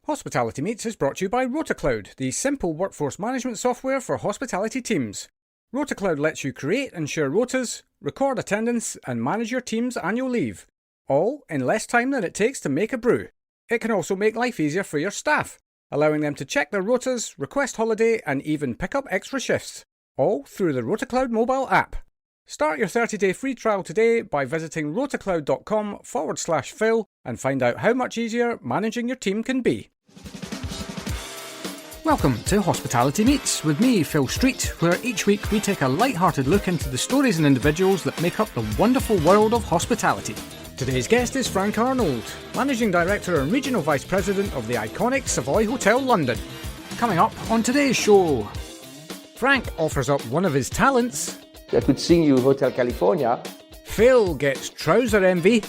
Hospitality Meets is brought to you by RotaCloud, the simple workforce management software for hospitality teams. RotaCloud lets you create and share rotas, record attendance, and manage your team's annual leave, all in less time than it takes to make a brew. It can also make life easier for your staff, allowing them to check their rotas, request holiday, and even pick up extra shifts, all through the RotaCloud mobile app. Start your 30-day free trial today by visiting rotacloud.com/Phil and find out how much easier managing your team can be. Welcome to Hospitality Meets with me, Phil Street, where each week we take a light-hearted look into the stories and individuals that make up the wonderful world of hospitality. Today's guest is Franck Arnold, Managing Director and Regional Vice President of the iconic Savoy Hotel London. Coming up on today's show, Franck offers up one of his talents. I could sing you Hotel California. Phil gets trouser envy.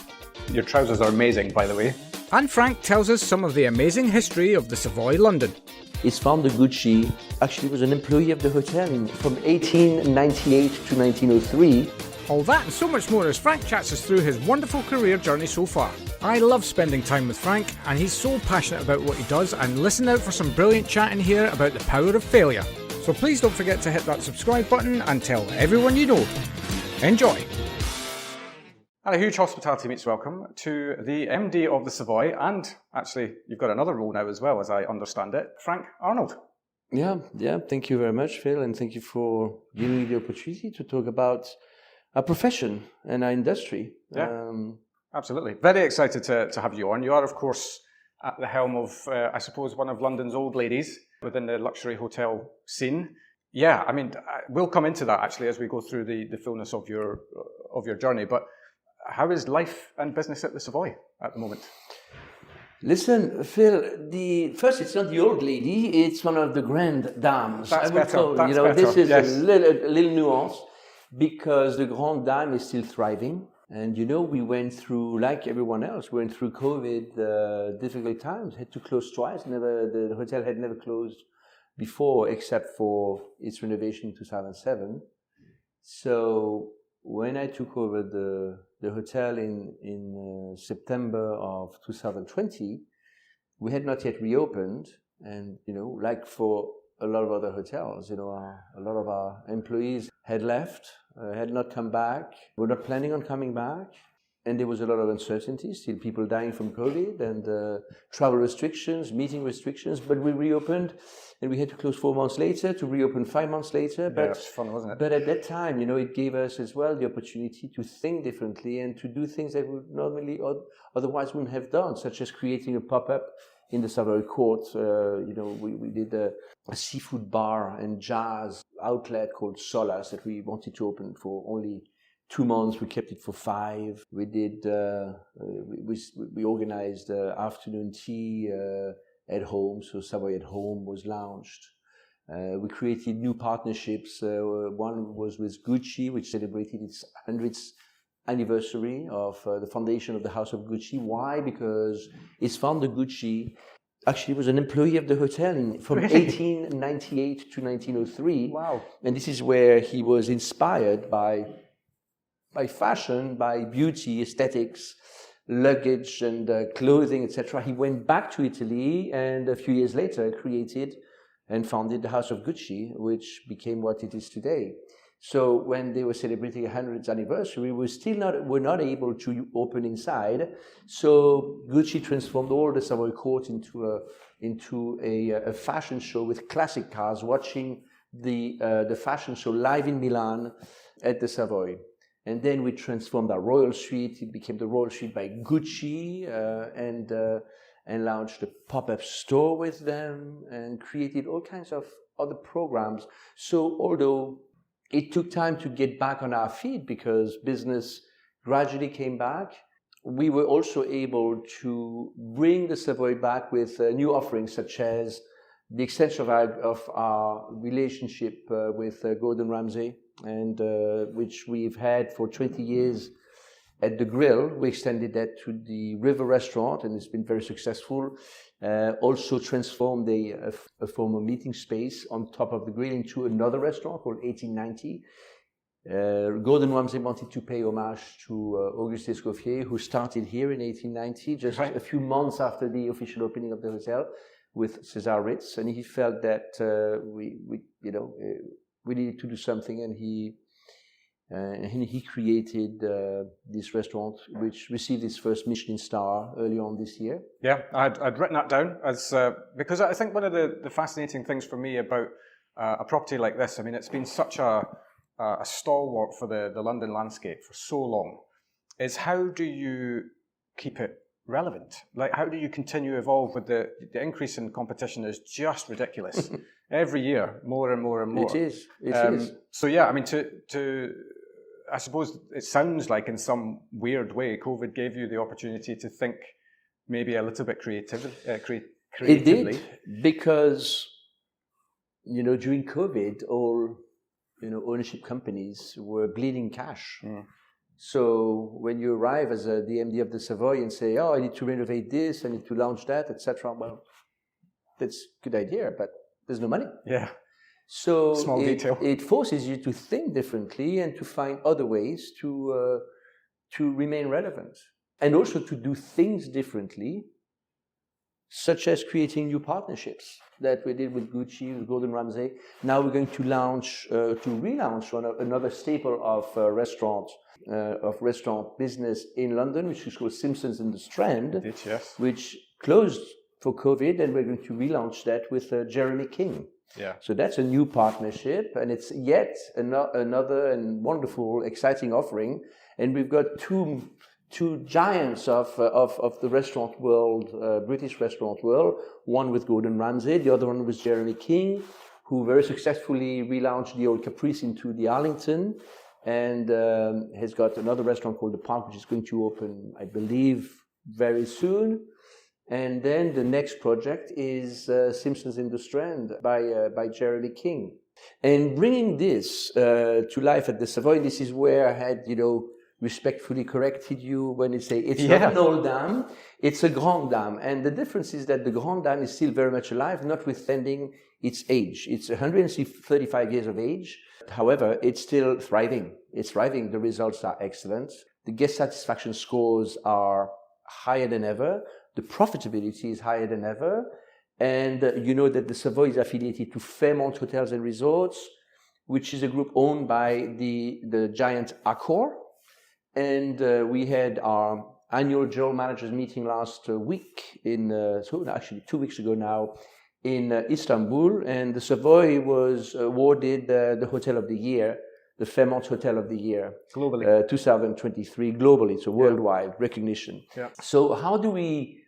Your trousers are amazing, by the way. And Franck tells us some of the amazing history of the Savoy London. His founder Gucci actually was an employee of the hotel from 1898 to 1903. All that and so much more as Franck chats us through his wonderful career journey so far. I love spending time with Franck, and he's so passionate about what he does, and listen out for some brilliant chat in here about the power of failure. So please don't forget to hit that subscribe button and tell everyone you know. Enjoy! And a huge Hospitality Meets welcome to the MD of the Savoy, and actually you've got another role now as well, as I understand it, Franck Arnold. Yeah, thank you very much, Phil, and thank you for giving me the opportunity to talk about our profession and our industry. Yeah, absolutely. Very excited to have you on. You are, of course, at the helm of, I suppose, one of London's old ladies within the luxury hotel scene. Yeah, I mean, we'll come into that actually as we go through the fullness of your journey, but how is life and business at the Savoy at the moment? Listen, Phil, first, it's not the old lady, it's one of the grand dames. That's better. This is yes. a little nuance, because the grand dame is still thriving. And we went through, like everyone else, through COVID, difficult times, had to close twice. The hotel had never closed before, except for its renovation in 2007. So when I took over the hotel in September of 2020, we had not yet reopened, and like for a lot of other hotels, a lot of our employees had left, had not come back, were not planning on coming back, and there was a lot of uncertainty, still people dying from COVID and travel restrictions, meeting restrictions, but we reopened, and we had to close 4 months later to reopen 5 months later. But, yeah, it's fun, wasn't it? But at that time, it gave us as well the opportunity to think differently and to do things that we normally otherwise wouldn't have done, such as creating a pop-up in the Savoy Court. We did a seafood bar and jazz outlet called Solas that we wanted to open for only 2 months. We kept it for 5. We did. We organized afternoon tea at home. So Savoy at Home was launched. We created new partnerships. One was with Gucci, which celebrated its 100th anniversary of the foundation of the House of Gucci. Why? Because its founder Gucci actually was an employee of the hotel from 1898 to 1903. Wow! And this is where he was inspired by fashion, by beauty, aesthetics, luggage, and clothing, etc. He went back to Italy, and a few years later created and founded the House of Gucci, which became what it is today. So when they were celebrating a 100th anniversary, we were not able to open inside. So Gucci transformed all the Savoy Court into a fashion show with classic cars, watching the fashion show live in Milan at the Savoy. And then we transformed our Royal Suite. It became the Royal Suite by Gucci, and launched a pop-up store with them and created all kinds of other programs. So although it took time to get back on our feet because business gradually came back, we were also able to bring the Savoy back with new offerings, such as the extension of our relationship with Gordon Ramsay, and which we've had for 20 years at the Grill. We extended that to the River Restaurant, and it's been very successful. Also transformed a former meeting space on top of the Grill into another restaurant called 1890. Gordon Ramsay wanted to pay homage to Auguste Escoffier, who started here in 1890, just a few months after the official opening of the hotel with César Ritz, and he felt that we needed to do something, and he created this restaurant, which received its first Michelin star early on this year. Yeah, I'd written that down as because I think one of the fascinating things for me about a property like this, I mean, it's been such a stalwart for the London landscape for so long, is how do you keep it relevant? Like, how do you continue to evolve with the increase in competition is just ridiculous. Every year, more and more and more. It is. So yeah, I mean, I suppose it sounds like in some weird way, COVID gave you the opportunity to think maybe a little bit creatively. It did, because, during COVID, all, ownership companies were bleeding cash. So when you arrive as the MD of the Savoy and say, I need to renovate this, I need to launch that, etc., well, that's a good idea, but there's no money. Yeah. So small detail. It forces you to think differently and to find other ways to remain relevant, and also to do things differently, such as creating new partnerships that we did with Gucci, with Gordon Ramsay. Now we're going to relaunch another staple of restaurant business in London, which is called Simpsons in the Strand, which closed for COVID, and we're going to relaunch that with Jeremy King. Yeah. So that's a new partnership, and it's yet another and wonderful, exciting offering. And we've got two giants of the restaurant world, British restaurant world. One with Gordon Ramsay, the other one with Jeremy King, who very successfully relaunched the old Caprice into the Arlington, and has got another restaurant called The Park, which is going to open, I believe, very soon. And then the next project is Simpsons in the Strand by Jeremy King. And bringing this to life at the Savoy, this is where I had, respectfully corrected you when you say it's not an old dame, it's a Grand Dame. And the difference is that the Grand Dame is still very much alive, notwithstanding its age. It's 135 years of age. However, it's still thriving. It's thriving. The results are excellent. The guest satisfaction scores are higher than ever. The profitability is higher than ever. And you know that the Savoy is affiliated to Fairmont Hotels and Resorts, which is a group owned by the giant Accor. And we had our annual general managers meeting last week actually 2 weeks ago now in Istanbul. And the Savoy was awarded the Hotel of the Year, the Fairmont Hotel of the Year. Globally. 2023 globally. It's a worldwide recognition. Yeah. So how do we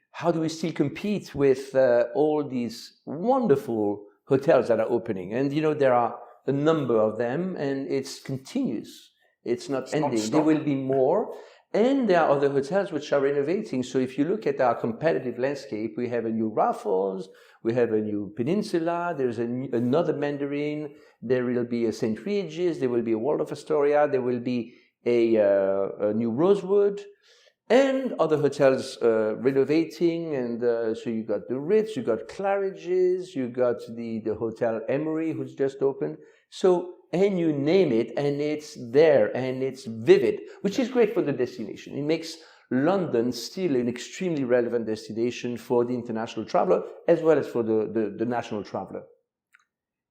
still compete with all these wonderful hotels that are opening? And, there are a number of them, and it's continuous. It's not ending. There will be more. And there are other hotels which are renovating. So if you look at our competitive landscape, we have a new Raffles, we have a new Peninsula, there's another Mandarin, there will be a St. Regis, there will be a Waldorf Astoria, there will be a new Rosewood, and other hotels renovating. And so you got the Ritz, you got Claridge's, you got the Hotel Emery, who's just opened. So, and you name it, and it's there, and it's vivid, which is great for the destination. It makes London still an extremely relevant destination for the international traveler, as well as for the national traveler.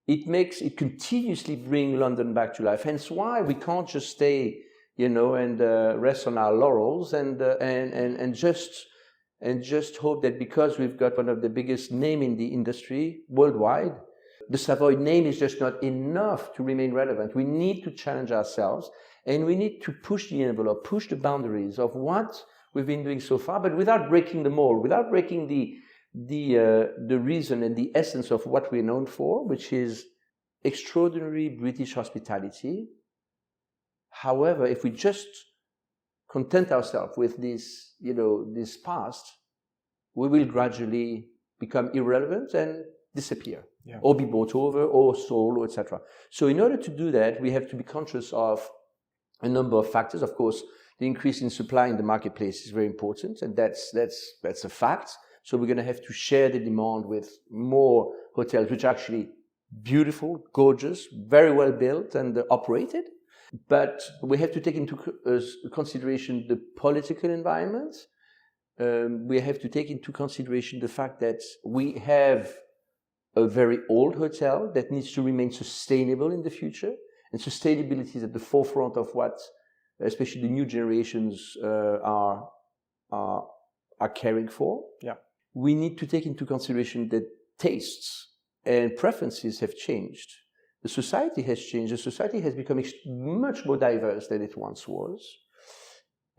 It continuously bring London back to life. Hence why we can't just stay, and rest on our laurels and just hope that because we've got one of the biggest name in the industry worldwide, the Savoy name is just not enough to remain relevant. We need to challenge ourselves, and we need to push the envelope, push the boundaries of what we've been doing so far, but without breaking the mold, without breaking the reason and the essence of what we're known for, which is extraordinary British hospitality. However, if we just content ourselves with this, this past, we will gradually become irrelevant and disappear, or be bought over, or sold, or etc. So in order to do that, we have to be conscious of a number of factors. Of course, the increase in supply in the marketplace is very important, and that's a fact. So we're going to have to share the demand with more hotels, which are actually beautiful, gorgeous, very well built and operated. But we have to take into consideration the political environment. We have to take into consideration the fact that we have a very old hotel that needs to remain sustainable in the future. And sustainability is at the forefront of what, especially the new generations, are caring for. Yeah. We need to take into consideration that tastes and preferences have changed. The society has changed. The society has become much more diverse than it once was.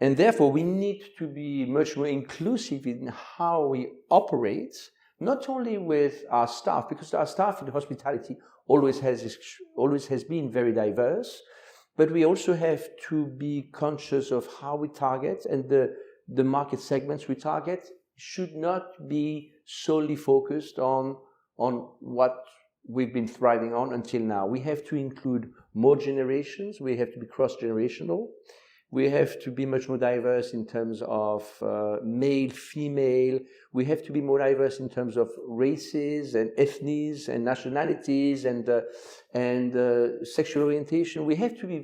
And therefore, we need to be much more inclusive in how we operate, not only with our staff, because our staff in hospitality always has been very diverse, but we also have to be conscious of how we target, and the market segments we target should not be solely focused on what we've been thriving on until now. We have to include more generations. We have to be cross-generational. We have to be much more diverse in terms of male, female. We have to be more diverse in terms of races and ethnies and nationalities and sexual orientation. We have to be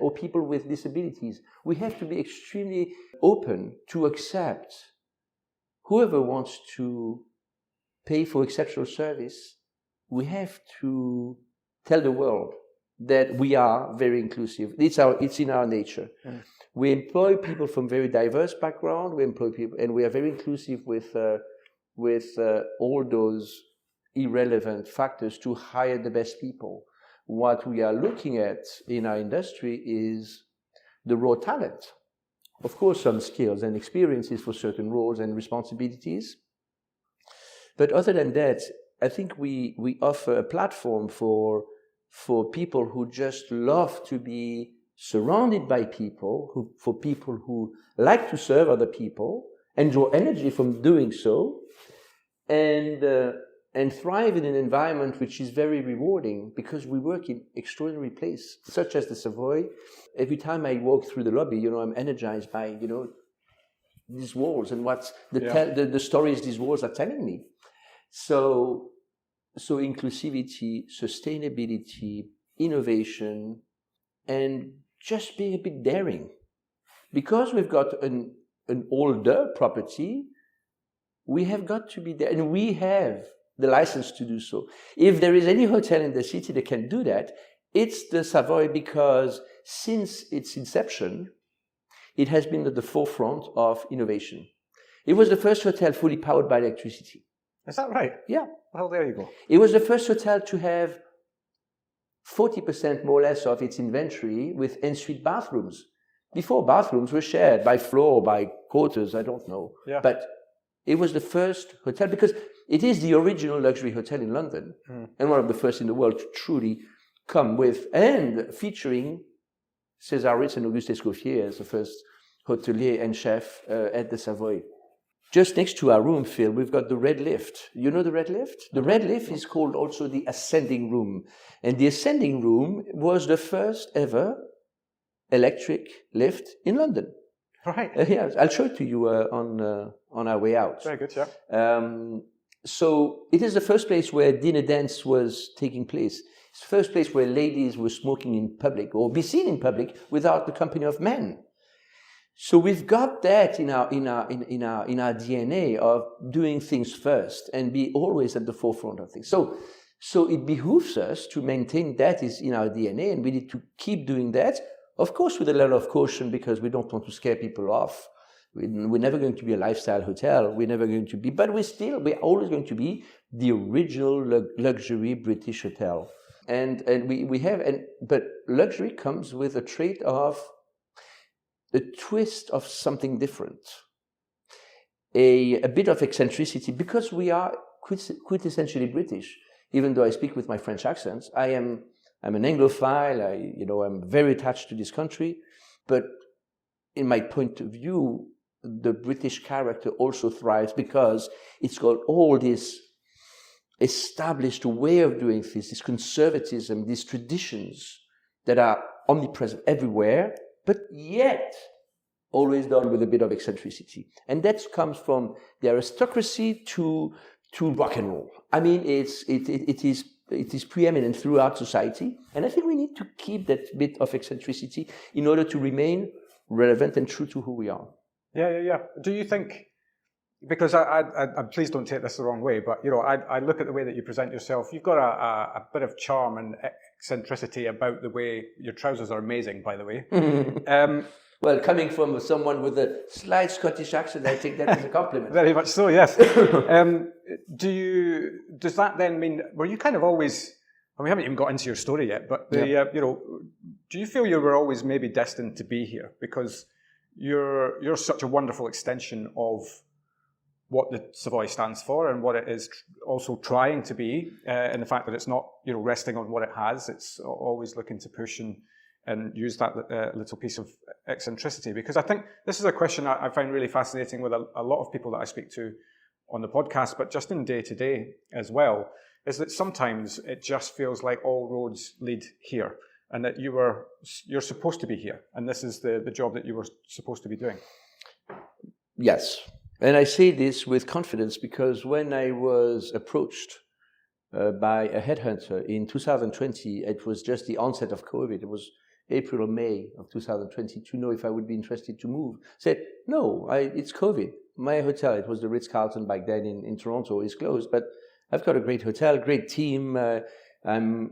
or people with disabilities. We have to be extremely open to accept whoever wants to pay for exceptional service. We have to tell the world that we are very inclusive. It's in our nature. Mm. We employ people from very diverse background. We employ people, and we are very inclusive with all those irrelevant factors to hire the best people. What we are looking at in our industry is the raw talent. Of course, some skills and experiences for certain roles and responsibilities. But other than that, I think we offer a platform for people who just love to be surrounded by people, for people who like to serve other people and draw energy from doing so, and thrive in an environment which is very rewarding, because we work in extraordinary places, such as the Savoy. Every time I walk through the lobby, I'm energized by, these walls and what's the stories these walls are telling me. So inclusivity, sustainability, innovation, and just being a bit daring. Because we've got an older property, we have got to be there, and we have the license to do so. If there is any hotel in the city that can do that, it's the Savoy, because since its inception, it has been at the forefront of innovation. It was the first hotel fully powered by electricity. Is that right? Yeah. Well, there you go. It was the first hotel to have 40% more or less of its inventory with en-suite bathrooms. Before, bathrooms were shared by floor, by quarters, I don't know. Yeah. But it was the first hotel, because it is the original luxury hotel in London, and one of the first in the world to truly come with and featuring César Ritz and Auguste Escoffier as the first hotelier and chef at the Savoy. Just next to our room, Phil, we've got the Red Lift. You know the Red Lift? The Red Lift is called also the Ascending Room. And the Ascending Room was the first ever electric lift in London. Right. Yeah, I'll show it to you on our way out. Very good, yeah. So it is the first place where dinner dance was taking place. It's the first place where ladies were smoking in public or be seen in public without the company of men. So we've got that in our DNA of doing things first and be always at the forefront of things. So it behooves us to maintain that is in our DNA, and we need to keep doing that. Of course, with a level of caution, because we don't want to scare people off. We're never going to be a lifestyle hotel. We're never going to be, but we're always going to be the original luxury British hotel. But luxury comes with a trait of a twist of something different, a bit of eccentricity, because we are quintessentially British. Even though I speak with my French accents, I'm an Anglophile. I'm very attached to this country, but in my point of view, the British character also thrives because it's got all this established way of doing things, this conservatism, these traditions that are omnipresent everywhere, but yet always done with a bit of eccentricity. And that comes from the aristocracy to to rock and roll. I mean, it is preeminent throughout society, and I think we need to keep that bit of eccentricity in order to remain relevant and true to who we are. Yeah. Do you think? Because please don't take this the wrong way, but I look at the way that you present yourself. You've got a bit of charm and eccentricity about the way your trousers are amazing, by the way. Well, coming from someone with a slight Scottish accent, I take that as a compliment. Very much so, yes. Does that then mean, were you kind of always, and we haven't even got into your story yet, but do you feel you were always maybe destined to be here? Because you're such a wonderful extension of what the Savoy stands for and what it is also trying to be, and the fact that it's not resting on what it has. It's always looking to push and use that little piece of eccentricity. Because I think this is a question I find really fascinating with a lot of people that I speak to on the podcast, but just in day-to-day as well, is that sometimes it just feels like all roads lead here, and that you're supposed to be here, and this is the job that you were supposed to be doing. Yes. And I say this with confidence because when I was approached by a headhunter in 2020, it was just the onset of COVID. It was April or May of 2020 to know if I would be interested to move. I said, no, it's COVID. My hotel, it was the Ritz-Carlton back then in Toronto, is closed. But I've got a great hotel, great team. I'm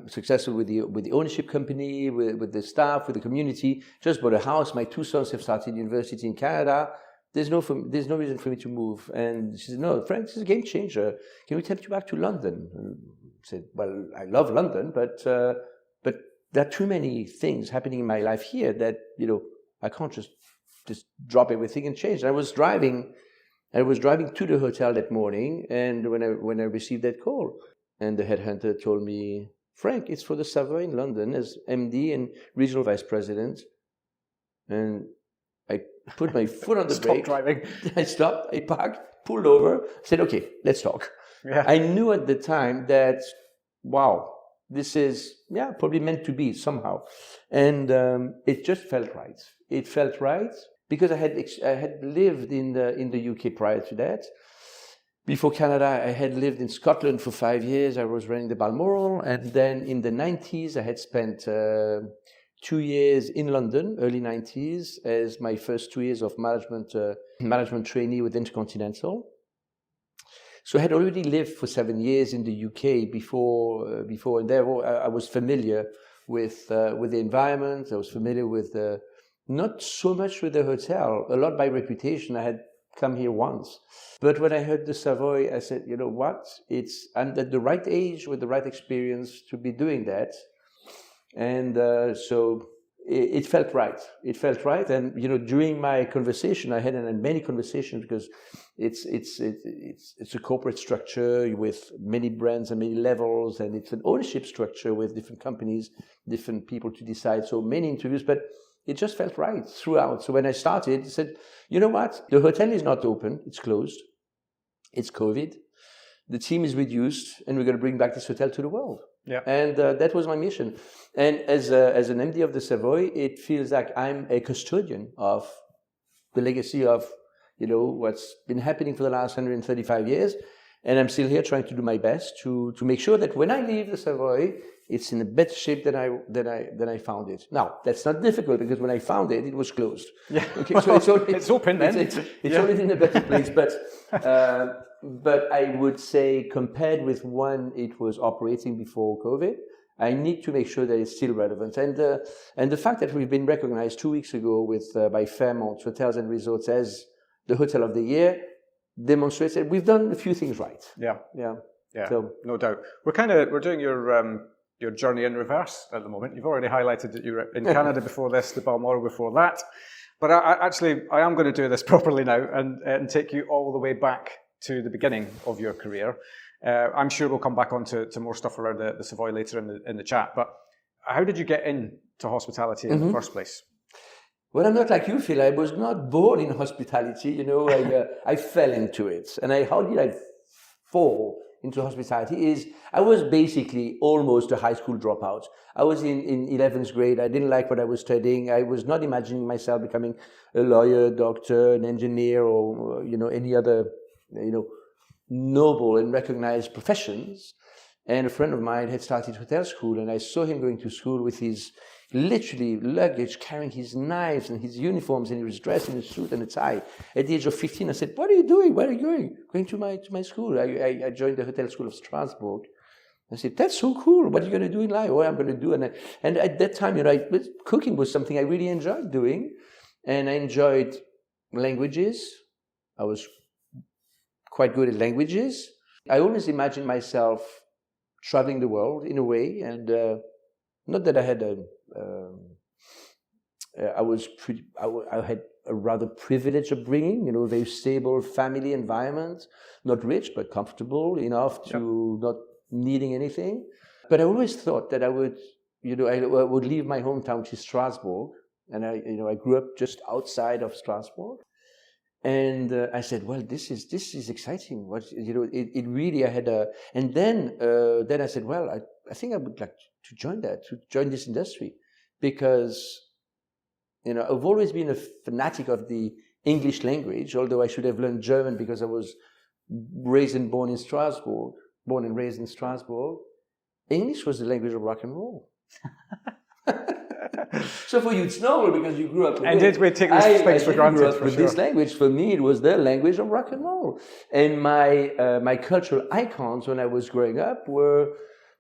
successful with the ownership company, with the staff, with the community. Just bought a house. My two sons have started university in Canada. There's no reason for me to move. And she said, no, Frank, this is a game changer. Can we take you back to London? And I said, well, I love London, but there are too many things happening in my life here that, I can't just drop everything and change. I was driving to the hotel that morning, and when I received that call, and the headhunter told me, Frank, it's for the Savoy in London as MD and regional vice president. And I put my foot on the brake. Stop driving. I stopped, I parked, pulled over, said, okay, let's talk. Yeah. I knew at the time that, wow, this is, probably meant to be somehow. And it just felt right. It felt right because I had lived in the UK prior to that. Before Canada, I had lived in Scotland for 5 years. I was running the Balmoral. And then in the 90s, I had spent 2 years in London, early 90s, as my first 2 years of management trainee with Intercontinental. So I had already lived for 7 years in the UK before, and there I was familiar with the environment. I was familiar with not so much with the hotel, a lot by reputation. I had come here once. But when I heard the Savoy, I said, you know what? I'm at the right age with the right experience to be doing that. And so it felt right. It felt right. And, during my conversation, I had many conversations because it's a corporate structure with many brands and many levels. And it's an ownership structure with different companies, different people to decide. So many interviews, but it just felt right throughout. So when I started, I said, you know what? The hotel is not open. It's closed. It's COVID. The team is reduced, and we're going to bring back this hotel to the world. Yeah. And that was my mission. And as an MD of the Savoy, it feels like I'm a custodian of the legacy of, what's been happening for the last 135 years. And I'm still here trying to do my best to make sure that when I leave the Savoy, it's in a better shape than I found it. Now, that's not difficult because when I found it, it was closed. Yeah. Okay, so it's open then. It's already in a better place, but I would say compared with when it was operating before COVID, I need to make sure that it's still relevant. And the fact that we've been recognized 2 weeks ago by Fairmont Hotels and Resorts as the Hotel of the Year demonstrates that we've done a few things right. Yeah. So, no doubt. We're doing your journey in reverse at the moment. You've already highlighted that you were in Canada before this, the Balmoral before that. But I am going to do this properly now and take you all the way back to the beginning of your career. I'm sure we'll come back on to more stuff around the Savoy later in the chat. But how did you get into hospitality in the first place? Well, I'm not like you, Phil. I was not born in hospitality. I fell into it. And how did I fall into hospitality? I was basically almost a high school dropout. I was in 11th grade. I didn't like what I was studying. I was not imagining myself becoming a lawyer, doctor, an engineer, or any other noble and recognized professions. And a friend of mine had started hotel school, and I saw him going to school with his literally luggage, carrying his knives and his uniforms, and he was dressed in a suit and a tie. At the age of 15, I said, "What are you doing? Where are you going?" "Going to my school. I joined the hotel school of Strasbourg." I said, "That's so cool. What are you going to do in life?" "What I'm going to do?" And at that time, cooking was something I really enjoyed doing, and I enjoyed languages. I was quite good at languages. I always imagined myself traveling the world in a way, and not that I had I had a rather privileged upbringing, very stable family environment, not rich but comfortable enough to not needing anything. But I always thought that I would leave my hometown, which is Strasbourg, and I grew up just outside of Strasbourg. And I said, "Well, this is exciting. It really I had a." And then I said, "Well, I think I would like to join this industry, because I've always been a fanatic of the English language. Although I should have learned German because I was born and raised in Strasbourg. English was the language of rock and roll." So for you, it's normal because you grew up with it. We take these things for granted. Grew up with this language. For me, it was the language of rock and roll. And my cultural icons when I was growing up were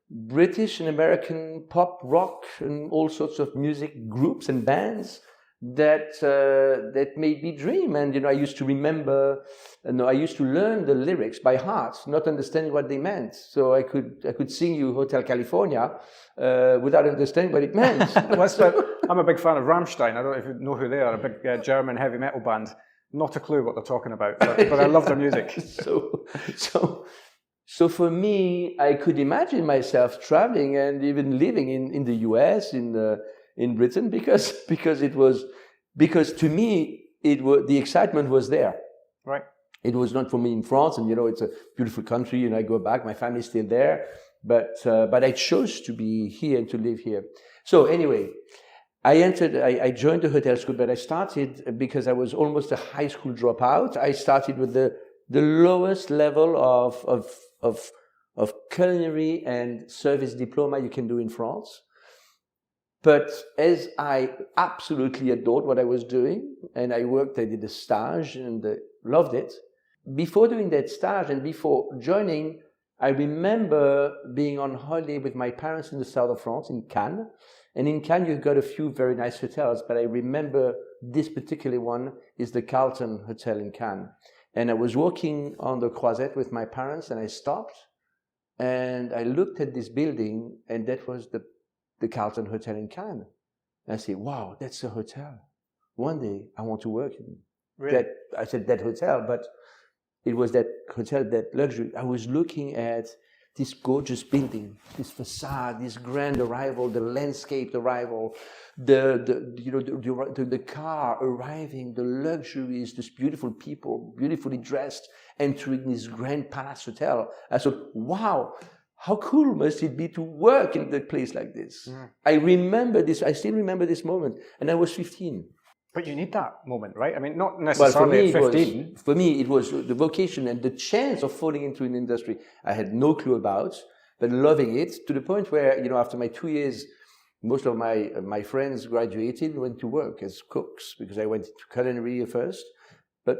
British and American pop, rock, and all sorts of music groups and bands that made me dream. And I used to I used to learn the lyrics by heart, not understanding what they meant. So I could sing you Hotel California without understanding what it meant. I'm a big fan of Rammstein. I don't know if you know who they are, a big German heavy metal band. Not a clue what they're talking about, but I love their music. So for me, I could imagine myself traveling and even living in the US, in Britain, because to me the excitement was there. Right. It was not for me in France, and it's a beautiful country, and I go back, my family's still there, but I chose to be here and to live here. So anyway, I joined the hotel school, but I started because I was almost a high school dropout. I started with the lowest level of culinary and service diploma you can do in France. But as I absolutely adored what I was doing, and I did a stage and loved it. Before doing that stage and before joining, I remember being on holiday with my parents in the south of France, in Cannes. And in Cannes, you've got a few very nice hotels, but I remember this particular one is the Carlton Hotel in Cannes. And I was walking on the Croisette with my parents, and I stopped, and I looked at this building, and that was the Carlton Hotel in Cannes. And I said, "Wow, that's a hotel. One day I want to work in that." I said that hotel, but it was that hotel, that luxury. I was looking at this gorgeous building, this facade, this grand arrival, the landscaped arrival, the car arriving, the luxuries, these beautiful people, beautifully dressed, entering this grand palace hotel. I thought, wow, how cool must it be to work in a place like this? Mm. I still remember this moment, and I was 15. But you need that moment, right? I mean, not necessarily at 15. For me, it was the vocation and the chance of falling into an industry I had no clue about, but loving it to the point where, after my 2 years, most of my friends graduated and went to work as cooks, because I went into culinary first. But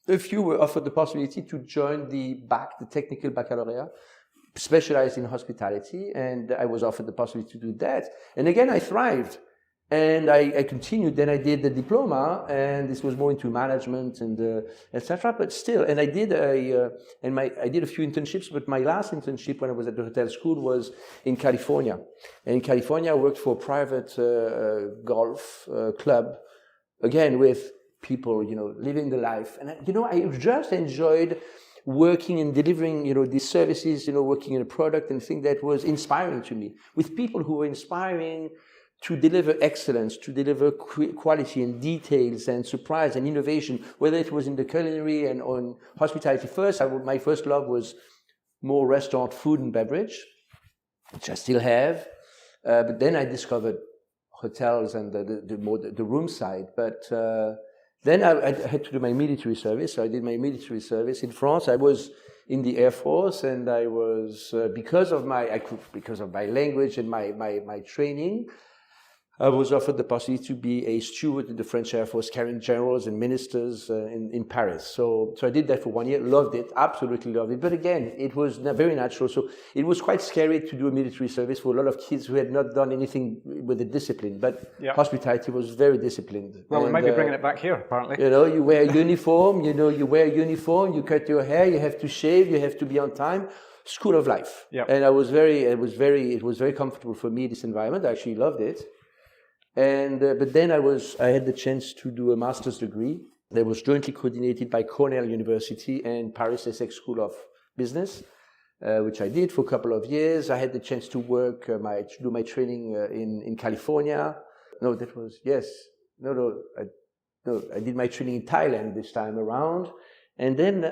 a few were offered the possibility to join the technical baccalaureate, specialized in hospitality, and I was offered the possibility to do that. And again, I thrived. And I continued. Then I did the diploma, and this was more into management and etc. But still, and I did a few internships. But my last internship when I was at the hotel school was in California. And in California, I worked for a private golf club, again with people, living the life. And I just enjoyed working and delivering, these services, working in a product and thing that was inspiring to me, with people who were inspiring to deliver excellence, to deliver quality and details and surprise and innovation, whether it was in the culinary and on hospitality. My first love was more restaurant food and beverage, which I still have. But then I discovered hotels and the room side. But Then I had to do my military service. So I did my military service in France. I was in the Air Force, and I was because of my language and my training, I was offered the possibility to be a steward in the French Air Force, carrying generals and ministers in Paris. So I did that for 1 year, loved it, absolutely loved it. But again, it was very natural. So it was quite scary to do a military service for a lot of kids who had not done anything with the discipline. But hospitality was very disciplined. Well, we might be bringing it back here, apparently. You know, you wear a uniform, you cut your hair, you have to shave, you have to be on time. School of life. Yep. And it was very comfortable for me, this environment. I actually loved it. And but then I had the chance to do a master's degree that was jointly coordinated by Cornell University and Paris Essex School of Business, which I did for a couple of years. I had the chance to do my training in California. I did my training in Thailand this time around. And then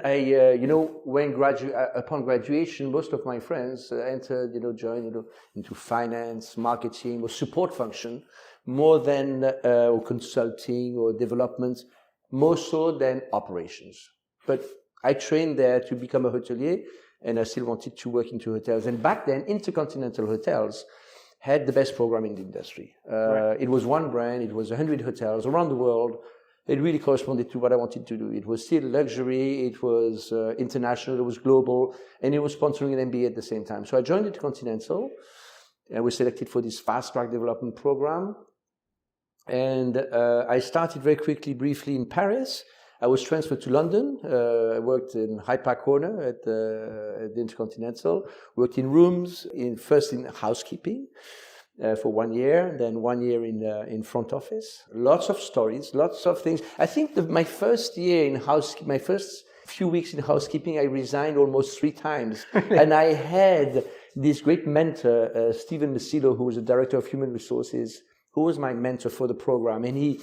upon graduation, most of my friends joined into finance, marketing, or support function, more than or consulting or development, more so than operations. But I trained there to become a hotelier, and I still wanted to work into hotels. And back then, Intercontinental Hotels had the best program in the industry. Right. It was one brand. It was 100 hotels around the world. It really corresponded to what I wanted to do. It was still luxury, it was international, it was global, and it was sponsoring an MBA at the same time. So I joined Intercontinental, and was selected for this fast-track development program. And I started very quickly, briefly in Paris. I was transferred to London. I worked in Hyde Park Corner at the Intercontinental, worked in rooms, first in housekeeping, for 1 year, then 1 year in front office. Lots of stories, lots of things. I think my first few weeks in housekeeping, I resigned almost 3 times. And I had this great mentor, Stephen Masilo, who was the director of human resources, who was my mentor for the program. And he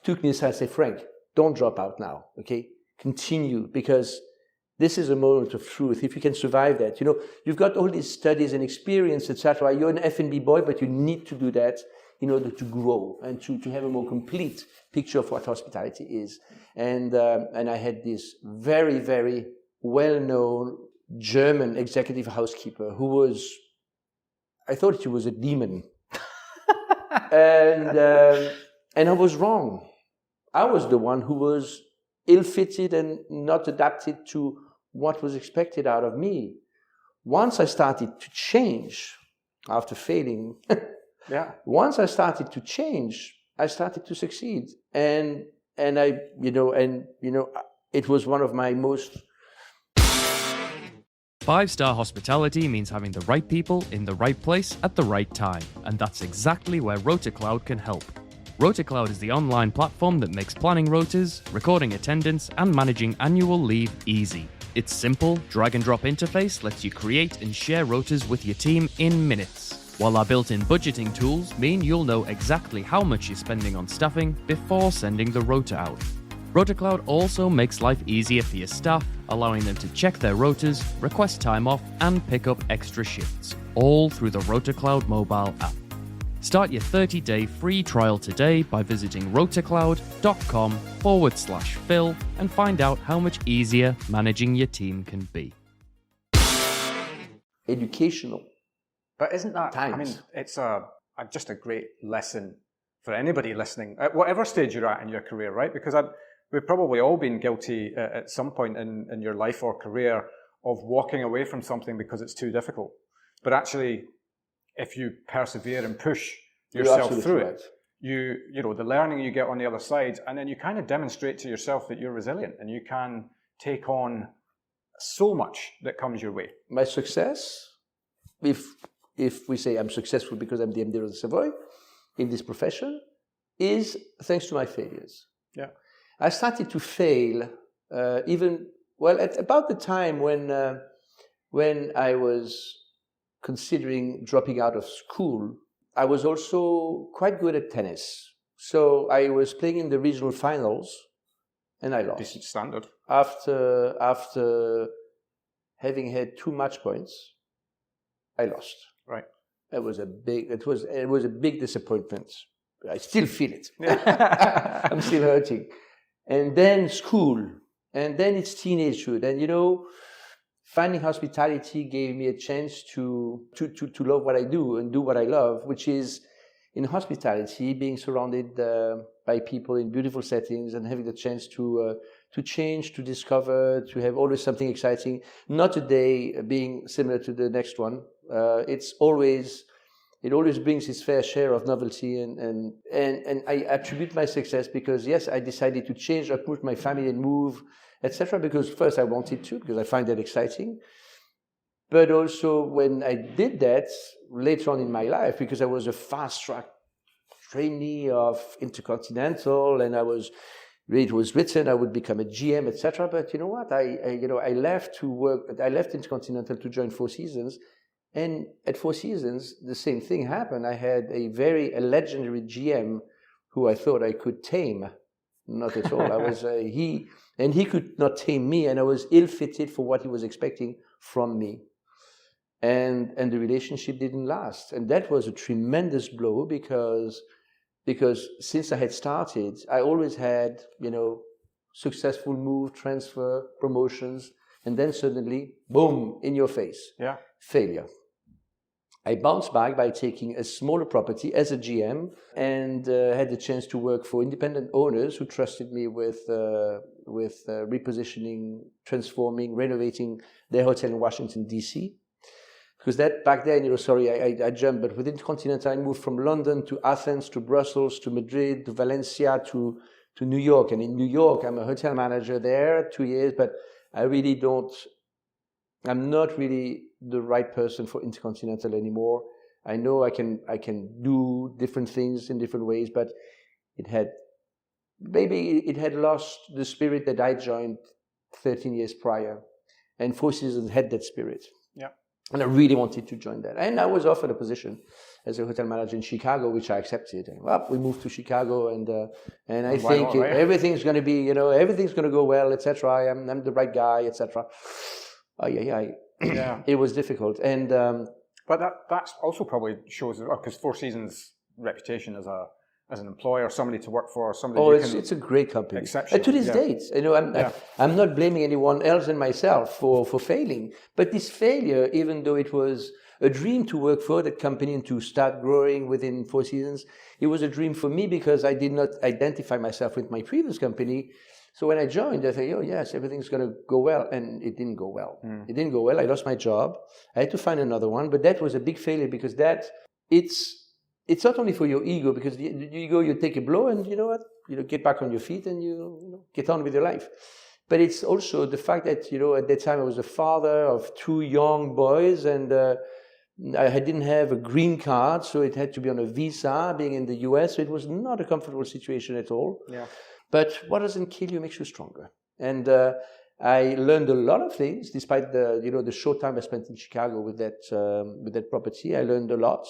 took me aside and said, Frank, don't drop out now, okay? Continue, because this is a moment of truth. If you can survive that, you've got all these studies and experience, etc. You're an F&B boy, but you need to do that in order to grow and to have a more complete picture of what hospitality is. And I had this very, very well-known German executive housekeeper I thought she was a demon. And I was wrong. I was the one who was ill-fitted and not adapted to what was expected out of me. Once I started to change, after failing, once I started to change, I started to succeed. And it was one of my most... 5-star hospitality means having the right people in the right place at the right time. And that's exactly where RotaCloud can help. RotaCloud is the online platform that makes planning rotas, recording attendance, and managing annual leave easy. Its simple, drag-and-drop interface lets you create and share rotas with your team in minutes, while our built-in budgeting tools mean you'll know exactly how much you're spending on staffing before sending the rota out. RotaCloud also makes life easier for your staff, allowing them to check their rotas, request time off, and pick up extra shifts, all through the RotaCloud mobile app. Start your 30-day free trial today by visiting rotacloud.com/Phil and find out how much easier managing your team can be. Educational. But isn't that, times. I mean, it's just a great lesson for anybody listening, at whatever stage you're at in your career, right? Because we've probably all been guilty at some point in your life or career of walking away from something because it's too difficult. But actually, if you persevere and push yourself through it, the learning you get on the other side, and then you kind of demonstrate to yourself that you're resilient and you can take on so much that comes your way. My success, if we say I'm successful because I'm the MD of the Savoy in this profession, is thanks to my failures. Yeah, I started to fail at about the time when I was considering dropping out of school. I was also quite good at tennis. So I was playing in the regional finals and I lost. Decent standard. After having had 2 match points, I lost. Right. It was a big disappointment. I still feel it. Yeah. I'm still hurting. and then school, and then it's teenagehood. And finding hospitality gave me a chance to love what I do and do what I love, which is in hospitality, being surrounded by people in beautiful settings and having the chance to change, to discover, to have always something exciting. Not a day being similar to the next one. It always brings its fair share of novelty, and I attribute my success because, yes, I decided to change, uproot my family and move, etc. Because first I wanted to, because I find that exciting. But also when I did that later on in my life, because I was a fast-track trainee of Intercontinental, and it was written I would become a GM, etc. But you know what? I left to work. I left Intercontinental to join Four Seasons, and at Four Seasons the same thing happened. I had a legendary GM who I thought I could tame. Not at all. I was he could not tame me, and I was ill-fitted for what he was expecting from me. And the relationship didn't last, and that was a tremendous blow because since I had started, I always had successful move, transfer, promotions, and then suddenly, boom, in your face, failure. I bounced back by taking a smaller property as a GM, and had the chance to work for independent owners who trusted me with repositioning, transforming, renovating their hotel in Washington, D.C. Because that back then, I jumped, but within Continental, I moved from London to Athens, to Brussels, to Madrid, to Valencia, to New York. And in New York, I'm a hotel manager there, 2 years, but I'm not really the right person for Intercontinental anymore. I know I can do different things in different ways, but it had lost the spirit that I joined 13 years prior. And Four Seasons had that spirit. Yeah. And I really wanted to join that. And I was offered a position as a hotel manager in Chicago, which I accepted. And we moved to Chicago, and I think everything's going to be, everything's going to go well, etc. I'm the right guy, etc. Yeah. It was difficult. And but that also probably shows, because Four Seasons' reputation as an employer, somebody to work for, it's a great company. To this date, I'm not blaming anyone else than myself for failing. But this failure, even though it was a dream to work for that company and to start growing within Four Seasons, it was a dream for me because I did not identify myself with my previous company. So when I joined, I thought, yes, everything's going to go well. And it didn't go well. It didn't go well. I lost my job. I had to find another one. But that was a big failure because it's not only for your ego, because you take a blow and get back on your feet and you get on with your life. But it's also the fact that, at that time I was a father of 2 young boys, and I didn't have a green card, so it had to be on a visa, being in the US. So it was not a comfortable situation at all. Yeah. But what doesn't kill you makes you stronger. And I learned a lot of things, despite the short time I spent in Chicago with that property. I learned a lot.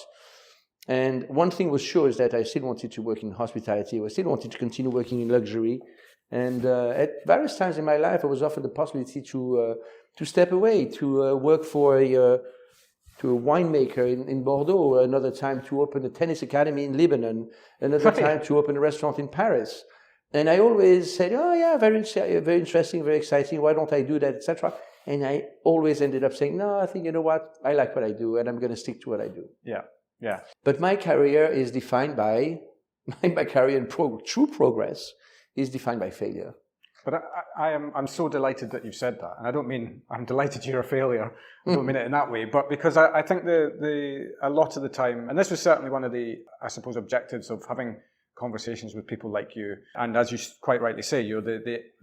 And one thing was sure is that I still wanted to work in hospitality. I still wanted to continue working in luxury. And at various times in my life, I was offered the possibility to step away, to work for a winemaker in Bordeaux, another time to open a tennis academy in Lebanon, another time to open a restaurant in Paris. And I always said, very interesting, very exciting, why don't I do that, etc. And I always ended up saying, no, I think, you know what, I like what I do, and I'm going to stick to what I do. Yeah. Yeah. But my career is defined by my career and true progress is defined by failure. But I'm so delighted that you've said that, and I don't mean I'm delighted you're a failure. I don't mean it in that way, but because I think a lot of the time, and this was certainly one of the, I suppose, objectives of having conversations with people like you, and as you quite rightly say, you're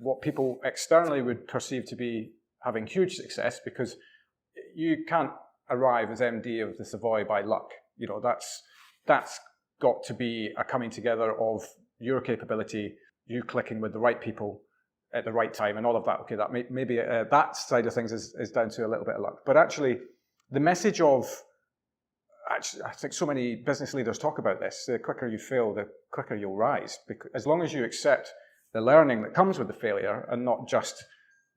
what people externally would perceive to be having huge success, because you can't arrive as MD of the Savoy by luck. That's got to be a coming together of your capability, you clicking with the right people at the right time, and all of that. Okay, that maybe that side of things is down to a little bit of luck. But actually, the message of, I think so many business leaders talk about this, the quicker you fail, the quicker you'll rise. Because as long as you accept the learning that comes with the failure and not just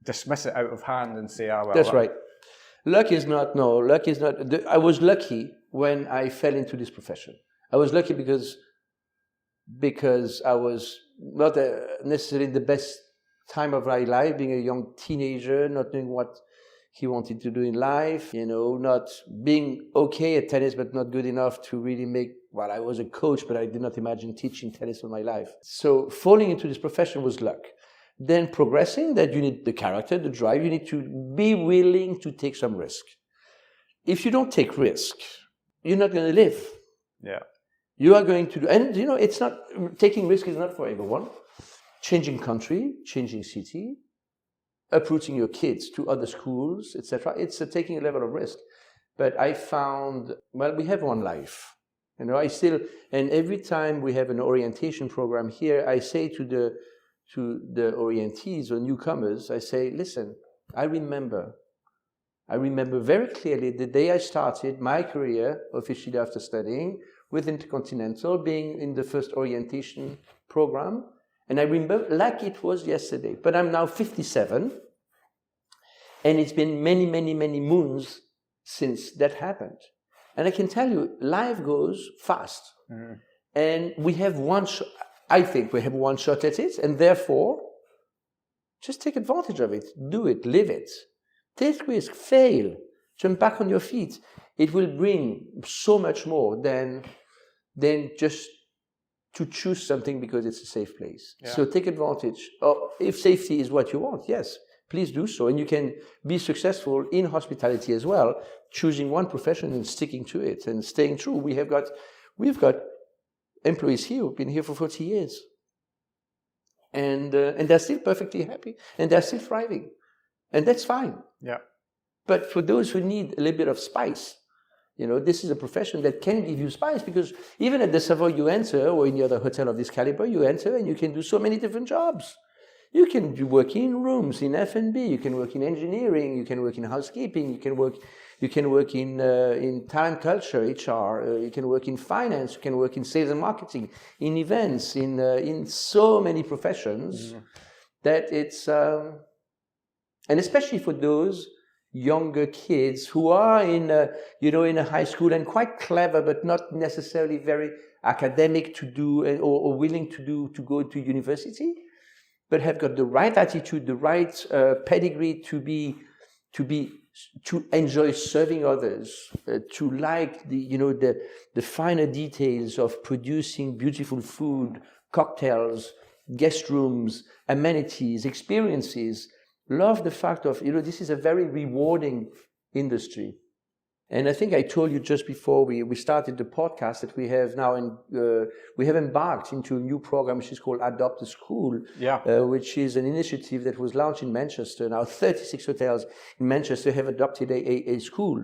dismiss it out of hand and say, well. That's right. Luck is not. I was lucky when I fell into this profession. I was lucky because because I was not necessarily in the best time of my life, being a young teenager, not knowing what he wanted to do in life, not being okay at tennis, but not good enough to really make, I was a coach, but I did not imagine teaching tennis in my life. So falling into this profession was luck. Then progressing, that you need the character, the drive, you need to be willing to take some risk. If you don't take risk, you're not going to live. Yeah. You are going to do, and it's not, taking risk is not for everyone. Changing country, changing city, uprooting your kids to other schools, etc. It's taking a level of risk. But I found, we have one life. And every time we have an orientation program here, I say to the orientees or newcomers, I say, listen, I remember very clearly the day I started my career officially after studying with Intercontinental, being in the first orientation program. And I remember like it was yesterday. But I'm now 57, and it's been many, many, many moons since that happened. And I can tell you, life goes fast. Mm. And we have I think we have one shot at it, and therefore, just take advantage of it. Do it, live it. Take risk, fail, jump back on your feet. It will bring so much more than just to choose something because it's a safe place. Yeah. So take advantage. If safety is what you want, yes, please do so. And you can be successful in hospitality as well, choosing one profession and sticking to it and staying true. We've got employees here who've been here for 40 years. And they're still perfectly happy and they're still thriving. And that's fine. Yeah. But for those who need a little bit of spice, this is a profession that can give you spice, because even at the Savoy you enter, or any other hotel of this caliber, you enter and you can do so many different jobs. You can work in rooms, in F&B, you can work in engineering, you can work in housekeeping, you can work in talent culture, HR, you can work in finance, you can work in sales and marketing, in events, in so many professions that it's, and especially for those younger kids who are in a high school and quite clever, but not necessarily very academic to do or willing to go to university, but have got the right attitude, the right pedigree to enjoy serving others, to like the finer details of producing beautiful food, cocktails, guest rooms, amenities, experiences. Love the fact of, this is a very rewarding industry. And I think I told you just before we started the podcast that we have now, we have embarked into a new program which is called Adopt a School, which is an initiative that was launched in Manchester. Now 36 hotels in Manchester have adopted a school,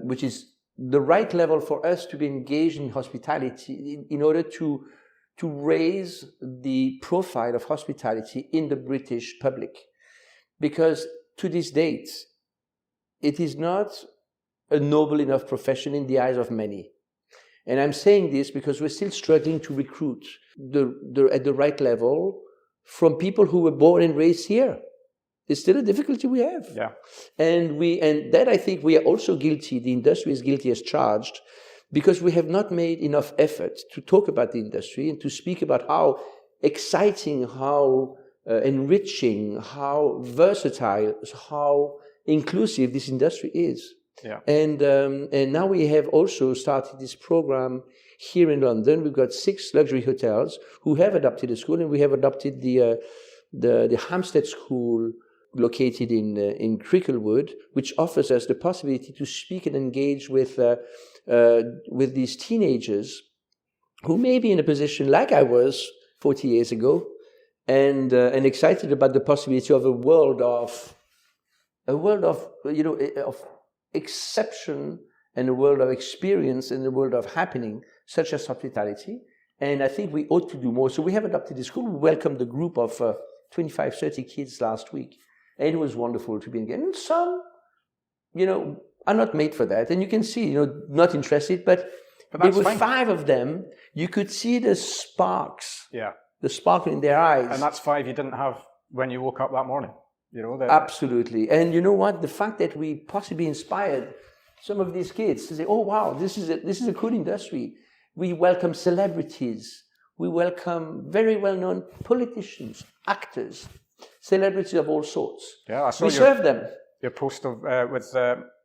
which is the right level for us to be engaged in hospitality in order to raise the profile of hospitality in the British public. Because to this date, it is not a noble enough profession in the eyes of many. And I'm saying this because we're still struggling to recruit at the right level from people who were born and raised here. It's still a difficulty we have. Yeah. And that I think we are also guilty, the industry is guilty as charged, because we have not made enough effort to talk about the industry and to speak about how exciting, how enriching, how versatile, how inclusive this industry is. Yeah. And now we have also started this program here in London. We've got 6 luxury hotels who have adopted a school, and we have adopted the Hampstead School located in Cricklewood, which offers us the possibility to speak and engage with these teenagers who may be in a position like I was 40 years ago, and excited about the possibility of a world of exception, and a world of experience, and a world of happening, such as hospitality. And I think we ought to do more. So we have adopted this school. We welcomed a group of 25, 30 kids last week. And it was wonderful to be engaged. And some, are not made for that. And you can see, not interested, but there were 5 of them. You could see the sparks. Yeah. The sparkle in their eyes. And that's 5 you didn't have when you woke up that morning. Absolutely. And you know what? The fact that we possibly inspired some of these kids to say, oh, wow, this is a cool industry. We welcome celebrities. we welcome very well-known politicians, actors, celebrities of all sorts. Yeah, I saw we serve them. Your post of, with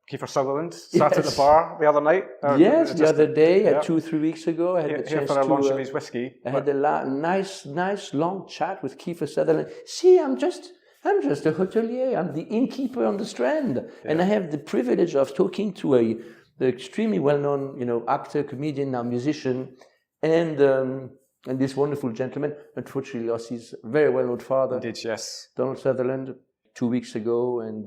Kiefer Sutherland sat at the bar the other night. Yes, the other day, 2 or 3 weeks ago, I had the chance here for a lunch of his whiskey. I had a nice long chat with Kiefer Sutherland. See, I'm just a hotelier. I'm the innkeeper on the Strand, and I have the privilege of talking to the extremely well-known, actor, comedian, now musician, and this wonderful gentleman. Unfortunately, lost his very well-known father, Indeed, yes, Donald Sutherland, 2 weeks ago, and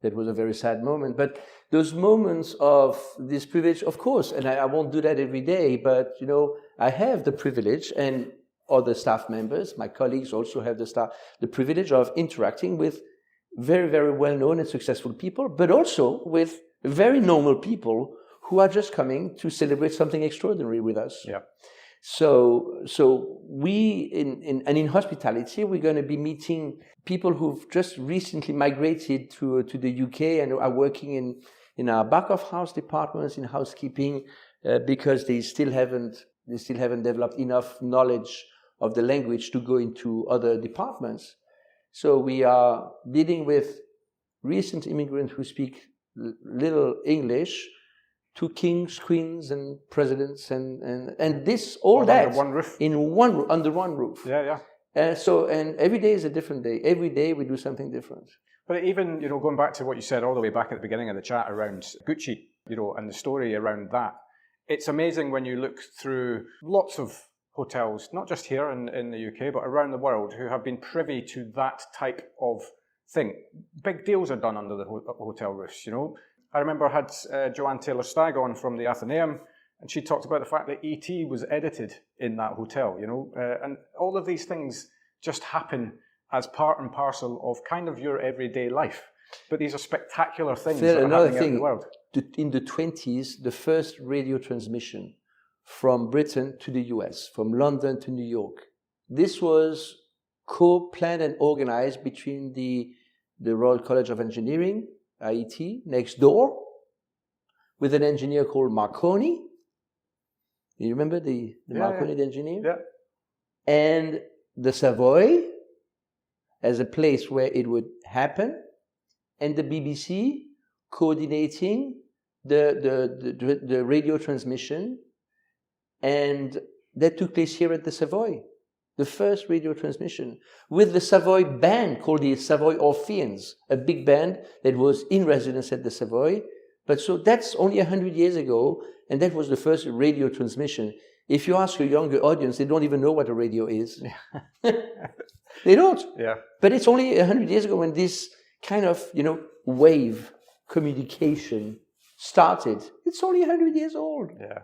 that was a very sad moment. But those moments of this privilege, of course, and I won't do that every day, but I have the privilege, and other staff members, my colleagues also have the privilege of interacting with very, very well-known and successful people, but also with very normal people who are just coming to celebrate something extraordinary with us. Yeah. So we in hospitality, we're going to be meeting people who've just recently migrated to the UK and are working in our back of house departments in housekeeping because they still haven't developed enough knowledge of the language to go into other departments. So we are dealing with recent immigrants who speak little English, to kings, queens, and presidents, and this all that under one roof. Under one roof. Yeah. And every day is a different day. Every day we do something different. But even going back to what you said all the way back at the beginning of the chat around Gucci, and the story around that, it's amazing when you look through lots of hotels, not just here in the UK, but around the world, who have been privy to that type of thing. Big deals are done under the hotel roofs, I remember I had Joanne Taylor-Stagg on from the Athenaeum, and she talked about the fact that E.T. was edited in that hotel, and all of these things just happen as part and parcel of kind of your everyday life. But these are spectacular things that are happening out in the world. In the 1920s, the first radio transmission from Britain to the US, from London to New York. This was co-planned and organized between the Royal College of Engineering, IET, next door, with an engineer called Marconi. You remember the Marconi, the engineer? Yeah. And the Savoy as a place where it would happen, and the BBC coordinating the radio transmission, and that took place here at the Savoy, the first radio transmission, with the Savoy band called the Savoy Orpheans, a big band that was in residence at the Savoy. But so that's only 100 years ago, and that was the first radio transmission. If you ask a younger audience, they don't even know what a radio is. They don't. Yeah. But it's only 100 years ago when this kind of, wave communication started. It's only 100 years old. Yeah.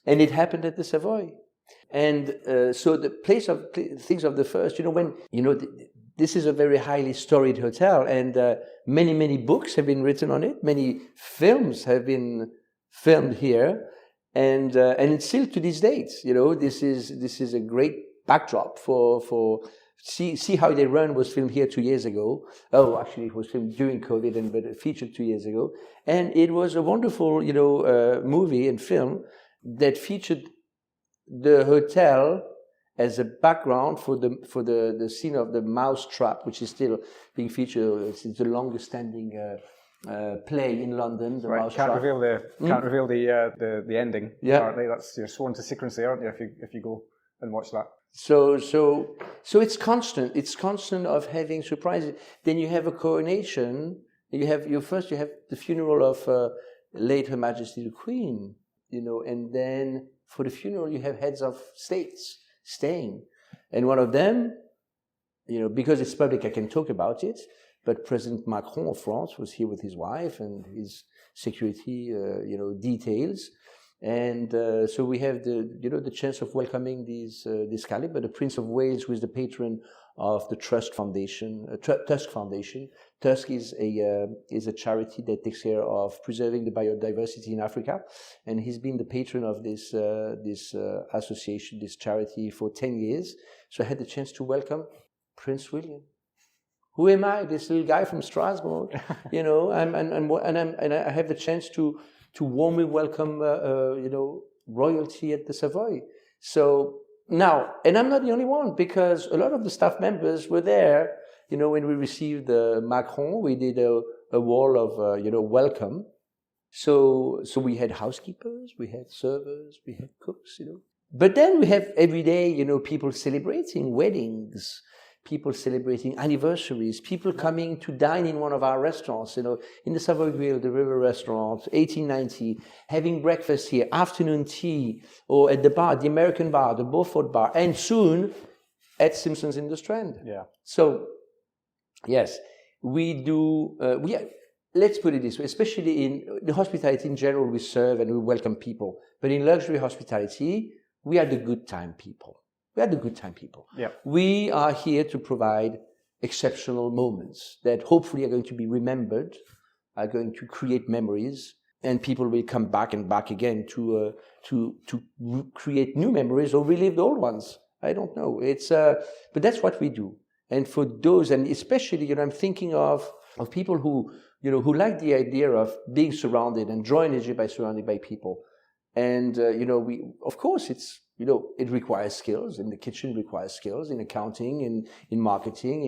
And it happened at the Savoy. And so the place of things of the first, when, this is a very highly storied hotel, and many, many books have been written on it. Many films have been filmed here. And it's still to this date, this is a great backdrop for see how they run was filmed here 2 years ago. Oh, actually, it was filmed during COVID, but featured 2 years ago, and it was a wonderful movie and film that featured the hotel as a background for the scene of the mouse trap, which is still being featured. It's the longest standing play in London. The mouse can't trap. Can't reveal the ending. Yeah, apparently. That's you're sworn to secrecy, aren't you? If you go and watch that. So it's constant. It's constant of having surprises. Then you have a coronation. You have the funeral of late Her Majesty the Queen, and then for the funeral you have heads of states staying, and one of them, because it's public, I can talk about it. But President Macron of France was here with his wife and his security, details. And so we have the chance of welcoming this caliber. The Prince of Wales, who is the patron of the Tusk Foundation. Tusk is a charity that takes care of preserving the biodiversity in Africa, and he's been the patron of this association, this charity, for 10 years. So I had the chance to welcome Prince William. Who am I? This little guy from Strasbourg, and I have the chance to warmly welcome, royalty at the Savoy. So Now, and I'm not the only one, because a lot of the staff members were there. When we received Macron, we did a wall of, welcome. So we had housekeepers, we had servers, we had cooks, But then we have every day, people celebrating weddings, people celebrating anniversaries, people coming to dine in one of our restaurants, in the Savoy Grill, the River Restaurant, 1890, having breakfast here, afternoon tea, or at the bar, the American bar, the Beaufort bar, and soon at Simpson's in the Strand. Yeah. So, yes, we do, let's put it this way, especially in the hospitality in general, we serve and we welcome people. But in luxury hospitality, we are the good time people. Yeah. We are here to provide exceptional moments that hopefully are going to be remembered, are going to create memories, and people will come back and back again to create new memories or relive the old ones. I don't know. But that's what we do. And for those, and especially, I'm thinking of people who like the idea of being surrounded and drawing energy by surrounded by people. And, we, of course, it requires skills, and the kitchen requires skills in accounting, in marketing,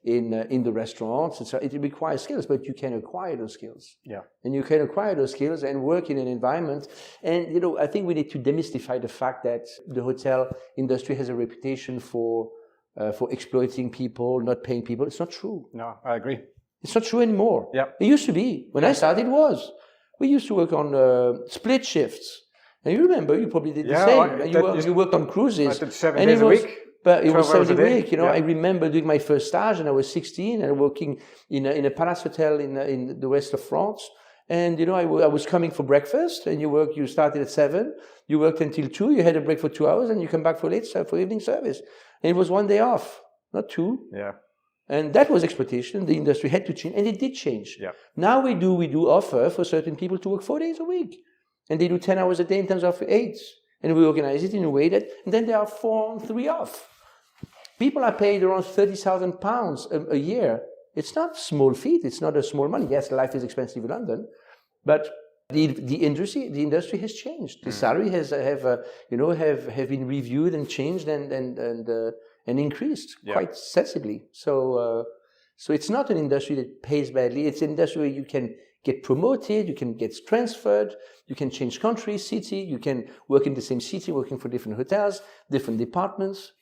in the restaurants. It requires skills, but you can acquire those skills. Yeah. And you can acquire those skills and work in an environment. And, I think we need to demystify the fact that the hotel industry has a reputation for exploiting people, not paying people. It's not true. No, I agree. It's not true anymore. Yeah. It used to be. When I started, it was. We used to work on split shifts. And you remember, you probably did the same. You worked on cruises. I did 7 days a week. But it was 7 days a week. Yeah. I remember doing my first stage, and I was 16, and working in a palace hotel in the west of France. And, I was coming for breakfast, and you started at 7, you worked until 2, you had a break for 2 hours, and you come back for evening service. And it was 1 day off, not 2. Yeah. And that was exploitation. The industry had to change, and it did change. Yeah. Now we do offer for certain people to work 4 days a week, and they do 10 hours a day in terms of 8, and we organize it in a way that, and then they are 4 on, 3 off. People are paid around £30,000 a year. It's not small feat. It's not a small money. Yes, life is expensive in London, but the industry has changed. The salary have been reviewed and changed and increased quite sensibly. So it's not an industry that pays badly. It's an industry where you can get promoted, you can get transferred, you can change country, city, you can work in the same city, working for different hotels, different departments.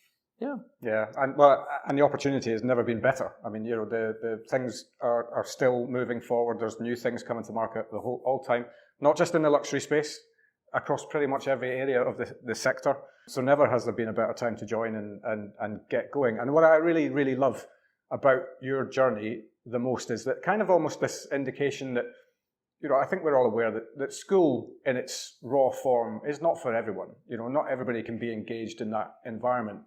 Yeah. Yeah, and the opportunity has never been better. I mean, the things are still moving forward. There's new things coming to market all time, not just in the luxury space, across pretty much every area of the sector. So never has there been a better time to join and get going. And what I really, really love about your journey the most is that kind of almost this indication that, I think we're all aware that school in its raw form is not for everyone. Not everybody can be engaged in that environment.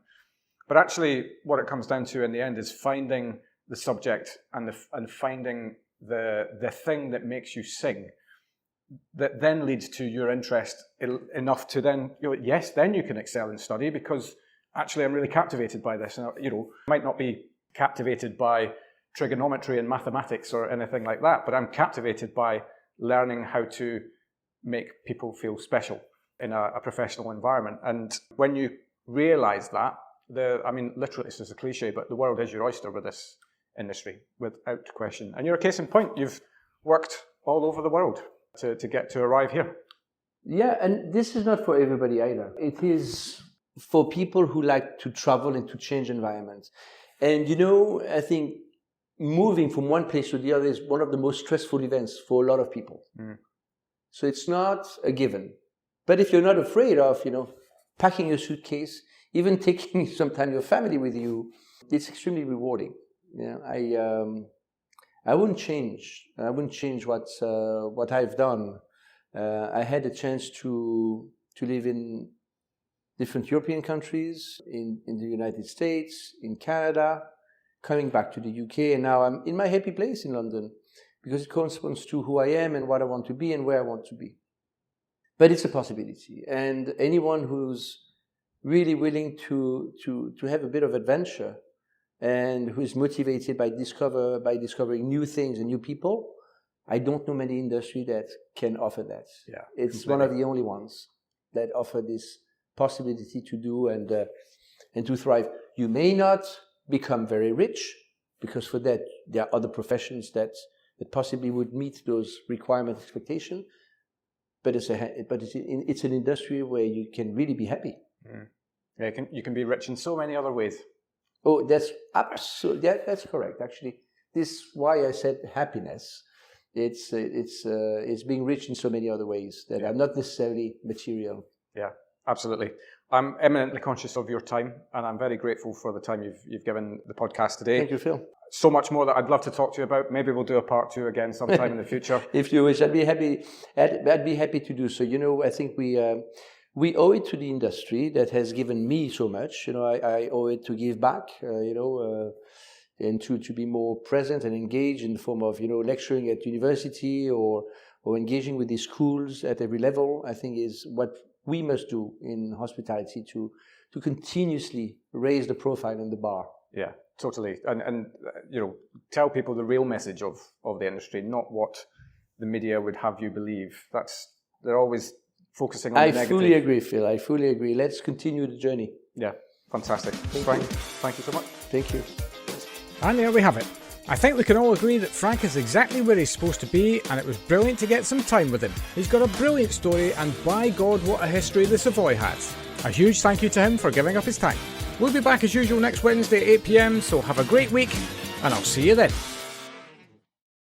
But actually, what it comes down to in the end is finding the subject and finding the thing that makes you sing, that then leads to your interest enough to then, then you can excel in study, because actually I'm really captivated by this. And, might not be captivated by trigonometry and mathematics or anything like that, but I'm captivated by learning how to make people feel special in a professional environment. And when you realize that, literally, this is a cliche, but the world is your oyster with this industry, without question. And you're a case in point. You've worked all over the world to get to arrive here. Yeah, and this is not for everybody either. It is for people who like to travel and to change environments. And, I think moving from one place to the other is one of the most stressful events for a lot of people. Mm. So it's not a given. But if you're not afraid of, packing your suitcase, even taking sometimes your family with you, it's extremely rewarding. I wouldn't change. I wouldn't change what I've done. I had a chance to live in different European countries, in the United States, in Canada, coming back to the UK, and now I'm in my happy place in London, because it corresponds to who I am and what I want to be and where I want to be. But it's a possibility, and anyone who's really willing to have a bit of adventure and who is motivated by discovering new things and new people, I don't know many industries that can offer that. Yeah, it's completely. One of the only ones that offer this possibility to do and to thrive. You may not become very rich, because for that there are other professions that possibly would meet those requirement expectation. But it's an industry where you can really be happy. Mm. Yeah, you can be rich in so many other ways. Oh, that's absolutely, that's correct. Actually, this is why I said happiness. It's being rich in so many other ways that are not necessarily material. Yeah, absolutely. I'm eminently conscious of your time, and I'm very grateful for the time you've given the podcast today. Thank you, Phil. So much more that I'd love to talk to you about. Maybe we'll do a part 2 again sometime in the future. If you wish, I'd be happy. I'd be happy to do so. I think we owe it to the industry that has given me so much. I owe it to give back. And to be more present and engaged in the form of lecturing at university or engaging with the schools at every level. I think is what we must do in hospitality to continuously raise the profile in the bar. Yeah, totally. And tell people the real message of the industry, not what the media would have you believe. They're always focusing on the negative. I fully agree, Phil. I fully agree. Let's continue the journey. Yeah, fantastic. Franck, thank you so much. Thank you. And there we have it. I think we can all agree that Franck is exactly where he's supposed to be, and it was brilliant to get some time with him. He's got a brilliant story, and by God, what a history the Savoy has. A huge thank you to him for giving up his time. We'll be back as usual next Wednesday at 8 p.m, so have a great week, and I'll see you then.